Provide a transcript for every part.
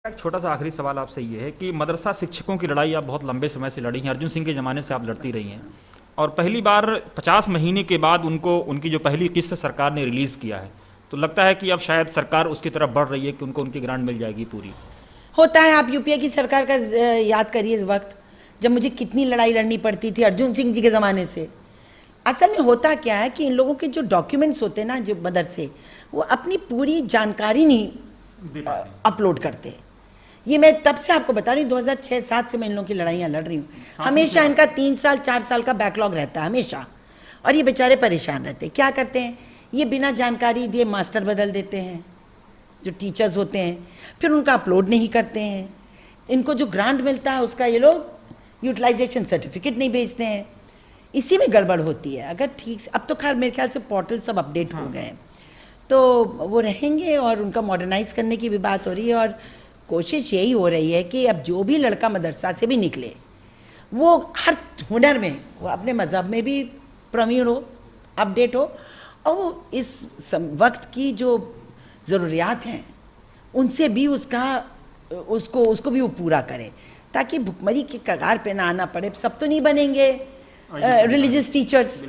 एक छोटा सा आखिरी सवाल आपसे ये है कि मदरसा शिक्षकों की लड़ाई आप बहुत लंबे समय से लड़ी हैं, अर्जुन सिंह के ज़माने से आप लड़ती रही हैं और पहली बार 50 महीने के बाद उनको उनकी जो पहली किस्त सरकार ने रिलीज़ किया है, तो लगता है कि अब शायद सरकार उसकी तरफ बढ़ रही है कि उनको उनकी ग्रांट मिल जाएगी पूरी। होता है। आप यूपीए की सरकार का याद करिए, इस वक्त जब मुझे कितनी लड़ाई लड़नी पड़ती थी अर्जुन सिंह जी के ज़माने से। असल में होता क्या है कि इन लोगों के जो डॉक्यूमेंट्स होते हैं ना, जो मदरसे, वो अपनी पूरी जानकारी नहीं अपलोड करते। ये मैं तब से आपको बता रही हूँ, 2006-07 से मैं इन लोगों की लड़ाइयाँ लड़ रही हूँ। हमेशा इनका 3 साल 4 साल का बैकलॉग रहता है हमेशा, और ये बेचारे परेशान रहते हैं। क्या करते हैं, ये बिना जानकारी दिए मास्टर बदल देते हैं, जो टीचर्स होते हैं, फिर उनका अपलोड नहीं करते हैं। इनको जो ग्रांट मिलता है उसका ये लोग यूटिलाइजेशन सर्टिफिकेट नहीं भेजते हैं। इसी में गड़बड़ होती है। अगर ठीक से, अब तो खैर मेरे ख्याल से पोर्टल सब अपडेट हो गए हैं, तो वो रहेंगे और उनका मॉडर्नाइज करने की भी बात हो रही है। और कोशिश यही हो रही है कि अब जो भी लड़का मदरसा से भी निकले, वो हर हुनर में, वो अपने मज़हब में भी प्रवीण हो, अपडेट हो, और वो इस वक्त की जो ज़रूरियात हैं उनसे भी उसको भी वो पूरा करें, ताकि भुखमरी के कगार पे ना आना पड़े। सब तो नहीं बनेंगे रिलीजियस टीचर्स,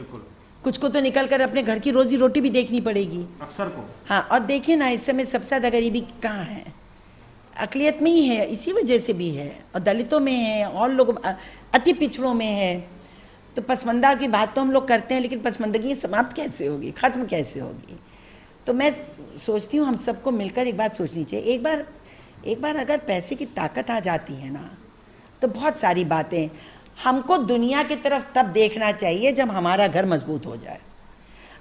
कुछ को तो निकल कर अपने घर की रोजी रोटी भी देखनी पड़ेगी अक्सर को। हाँ, और देखिए ना, इस समय सबसे ज़्यादा गरीबी कहाँ है? अकलियत में ही है, इसी वजह से भी है, और दलितों में है, और लोग अति पिछड़ों में है। तो पसमंदा की बात तो हम लोग करते हैं, लेकिन पसमंदगी समाप्त कैसे होगी, ख़त्म कैसे होगी? तो मैं सोचती हूँ हम सबको मिलकर एक बात सोचनी चाहिए। एक बार अगर पैसे की ताकत आ जाती है ना, तो बहुत सारी बातें, हमको दुनिया की तरफ तब देखना चाहिए जब हमारा घर मजबूत हो जाए।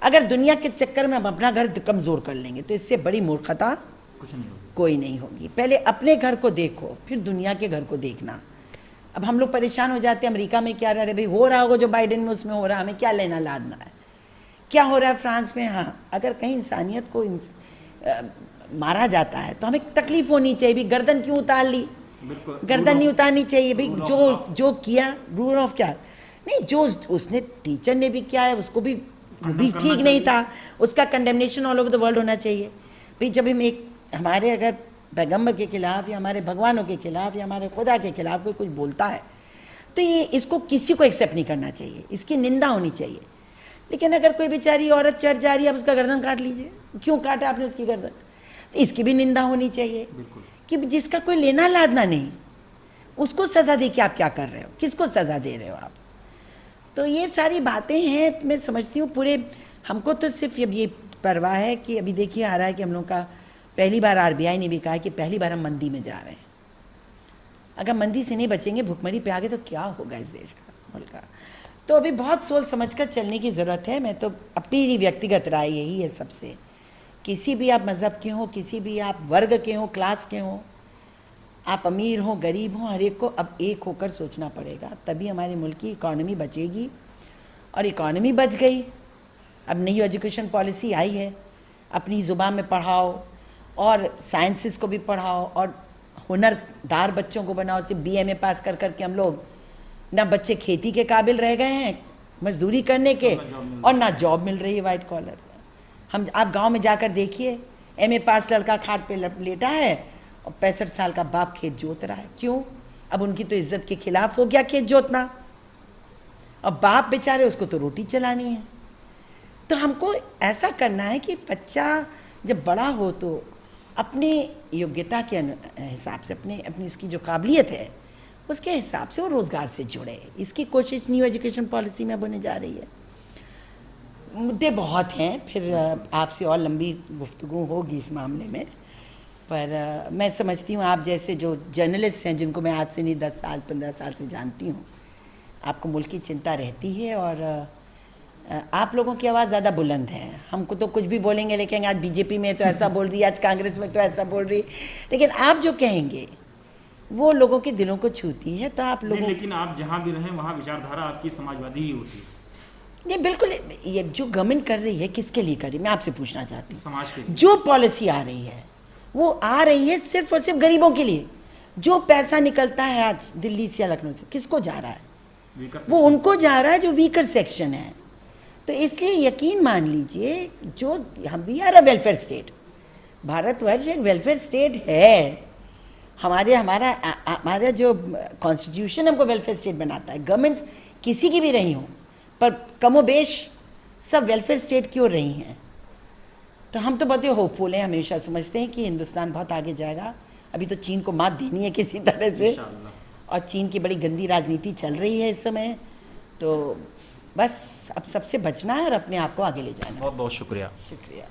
अगर दुनिया के चक्कर में हम अपना घर कमज़ोर कर लेंगे तो इससे बड़ी मूर्खता कुछ नहीं होगी, कोई नहीं होगी। पहले अपने घर को देखो, फिर दुनिया के घर को देखना। अब हम लोग परेशान हो जाते हैं, अमेरिका में क्या रहा है, भाई हो रहा होगा जो बाइडेन में, उसमें हो रहा है, हमें क्या लेना लादना है। क्या हो रहा है फ्रांस में, हाँ, अगर कहीं इंसानियत को मारा जाता है तो हमें तकलीफ होनी चाहिए। भी गर्दन क्यों उतार ली? गर्दन नहीं उतारनी चाहिए भाई। जो किया, रूल ऑफ क्या नहीं, जो उसने टीचर ने भी किया है उसको भी ठीक नहीं था, उसका condemnation all over the world होना चाहिए। भाई जब हम हमारे अगर पैगंबर के खिलाफ या हमारे भगवानों के खिलाफ या हमारे खुदा के खिलाफ कोई कुछ बोलता है, तो ये इसको किसी को एक्सेप्ट नहीं करना चाहिए, इसकी निंदा होनी चाहिए। लेकिन अगर कोई बेचारी औरत चढ़ जा रही है, अब उसका गर्दन काट लीजिए, क्यों काटा आपने उसकी गर्दन? तो इसकी भी निंदा होनी चाहिए कि जिसका कोई लेना लादना नहीं, उसको सज़ा दे के आप क्या कर रहे हो, किसको सज़ा दे रहे हो आप? तो ये सारी बातें हैं। मैं समझती हूँ पूरे, हमको तो सिर्फ अब ये परवाह है कि अभी देखिए आ रहा है कि हम लोग का पहली बार आरबीआई ने भी कहा है कि पहली बार हम मंदी में जा रहे हैं। अगर मंदी से नहीं बचेंगे, भुखमरी पे आगे, तो क्या होगा इस देश का, मुल्क का? तो अभी बहुत सोच समझ कर चलने की ज़रूरत है। मैं तो अपनी व्यक्तिगत राय यही है सबसे, किसी भी आप मज़हब के हों, किसी भी आप वर्ग के हों, क्लास के हों, आप अमीर हों गरीब हों, हर एक को अब एक होकर सोचना पड़ेगा, तभी हमारे मुल्क की इकॉनमी बचेगी। और इकॉनमी बच गई, अब नई एजुकेशन पॉलिसी आई है, अपनी ज़ुबान में पढ़ाओ और साइंसेस को भी पढ़ाओ और हुनरदार बच्चों को बनाओ। सिर्फ बीएमए पास कर करके हम लोग ना बच्चे खेती के काबिल रह गए हैं, मजदूरी करने के, और ना जॉब मिल रही है वाइट कॉलर। आप गांव में जाकर देखिए, एमए पास लड़का खाट पे लेटा है और 65 साल का बाप खेत जोत रहा है। क्यों? अब उनकी तो इज्जत के खिलाफ हो गया खेत जोतना, अब बाप बेचारे, उसको तो रोटी चलानी है। तो हमको ऐसा करना है कि बच्चा जब बड़ा हो तो अपनी योग्यता के हिसाब से, अपनी इसकी जो काबिलियत है उसके हिसाब से वो रोज़गार से जुड़े। इसकी कोशिश न्यू एजुकेशन पॉलिसी में होने जा रही है। मुद्दे बहुत हैं, फिर आपसे और लंबी गुफ्तगू होगी इस मामले में, पर मैं समझती हूँ आप जैसे जो जर्नलिस्ट हैं, जिनको मैं आज से नहीं 10 साल 15 साल से जानती हूँ, आपको मुल्क की चिंता रहती है और आप लोगों की आवाज़ ज़्यादा बुलंद है। हमको तो कुछ भी बोलेंगे, लेकिन आज बीजेपी में तो ऐसा बोल रही है, आज कांग्रेस में तो ऐसा बोल रही, लेकिन आप जो कहेंगे वो लोगों के दिलों को छूती है। तो आप लोगों, लेकिन आप जहाँ भी रहें वहाँ विचारधारा आपकी समाजवादी ही होती है। ये बिल्कुल, ये जो गवर्नमेंट कर रही है किसके लिए कर रही है, मैं आपसे पूछना चाहती हूँ। समाज के लिए जो पॉलिसी आ रही है वो आ रही है सिर्फ और सिर्फ गरीबों के लिए। जो पैसा निकलता है आज दिल्ली से या लखनऊ से, किसको जा रहा है? वो उनको जा रहा है जो वीकर सेक्शन है। तो इसलिए यकीन मान लीजिए, जो हम we are a welfare state, Bharatvarsh एक वेलफेयर स्टेट है, हमारा जो कॉन्स्टिट्यूशन हमको वेलफेयर स्टेट बनाता है, गवर्नमेंट्स किसी की भी रही हों, पर कमोबेश सब वेलफेयर स्टेट की ओर रही हैं। तो हम तो बहुत ही होपफुल हैं, हमेशा समझते हैं कि हिंदुस्तान बहुत आगे जाएगा। अभी तो चीन को मात देनी है किसी तरह से, और चीन की बड़ी गंदी राजनीति चल रही है इस समय। तो बस अब सबसे बचना है और अपने आप को आगे ले जाना है। बहुत बहुत शुक्रिया। शुक्रिया।